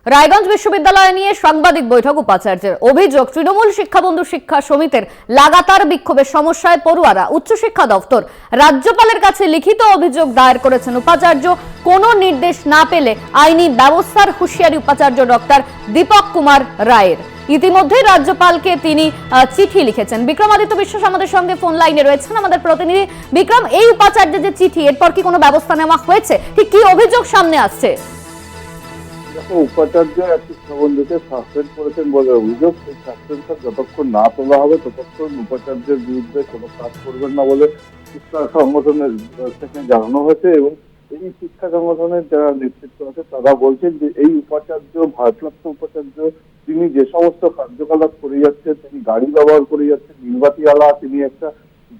রায়গঞ্জ বিশ্ববিদ্যালয় নিয়ে সাংবাদিক বৈঠক উপাচার্যের। অভিযোগ, তৃণমূল শিক্ষাবন্ধু শিক্ষা সমিতির লাগাতার বিক্ষোভের সমস্যায় পড়ুয়ারা। উচ্চশিক্ষা দপ্তর রাজ্যপালের কাছে লিখিত অভিযোগ দায়ের করেছেন উপাচার্য। কোনো নির্দেশ না পেলে আইনি ব্যবস্থার হুঁশিয়ারি উপাচার্য ডক্টর দীপক কুমার রায়ের। ইতিমধ্যে রাজ্যপালকে তিনি চিঠি লিখেছেন। বিক্রমাদিত্য বিশ্বাস আমাদের সঙ্গে ফোন লাইনে রয়েছেন, আমাদের প্রতিনিধি। বিক্রম, এই উপাচার্যের যে চিঠি, এরপর কি কোনো ব্যবস্থা নেওয়া হয়েছে? ঠিক কি অভিযোগ সামনে আসছে? উপাচার্য একটি শিক্ষাবন্ধুকে সাসপেন্ড করেছেন বলে অভিযোগ। এই সাসপেনশন যতক্ষণ না তোলা হবে ততক্ষণ উপাচার্যের বিরুদ্ধে কোনো কাজ করবেন না বলে শিক্ষা সংগঠনের থেকে জানানো হয়েছে। এবং এই শিক্ষা সংগঠনের যারা নেতৃত্ব আছে তারা বলছেন যে এই উপাচার্য, ভারপ্রাপ্ত উপাচার্য, তিনি যে সমস্ত কার্যকলাপ করে যাচ্ছেন, তিনি গাড়ি ব্যবহার করে যাচ্ছেন, নির্বাচিয়ালা, তিনি একটা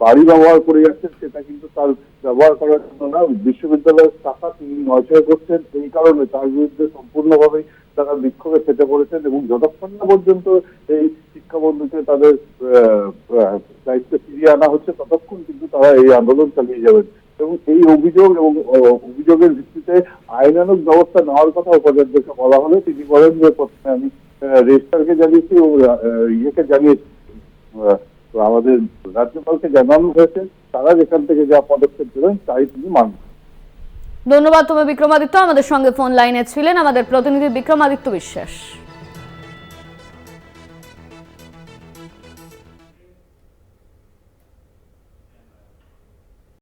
বাড়ি ব্যবহার করে যাচ্ছেন, সেটা কিন্তু তার ব্যবহার করার জন্য না। বিশ্ববিদ্যালয়ের টাকা তিনি নয়ছয় করছেন, এই কারণে তার বিরুদ্ধে সম্পূর্ণভাবেই তারা বিক্ষোভে ফেটে পড়েছেন। এবং যতক্ষণ না পর্যন্ত এই শিক্ষাবন্ধুকে তাদের দায়িত্বে ফিরিয়ে আনা হচ্ছে ততক্ষণ কিন্তু তারা এই আন্দোলন চালিয়ে যাবেন। এবং এই অভিযোগ এবং অভিযোগের ভিত্তিতে আইনানুগ ব্যবস্থা নেওয়ার কথা উপাচার্যকে বলা হলে তিনি বলেন যে প্রথমে আমি রেজিস্ট্রারকে জানিয়েছি এবং ইয়েকে জানিয়েছি, আমাদের রাজ্যপালকে জানানো হয়েছে, তারা যেখান থেকে যা পদক্ষেপ দেবেন তাই তিনি মানবেন। ধন্যবাদ। তুমি বিক্রমাদিত্য, আমাদের সঙ্গে ফোন লাইনে ছিলেন আমাদের প্রতিনিধি বিক্রমাদিত্য বিশ্বাস।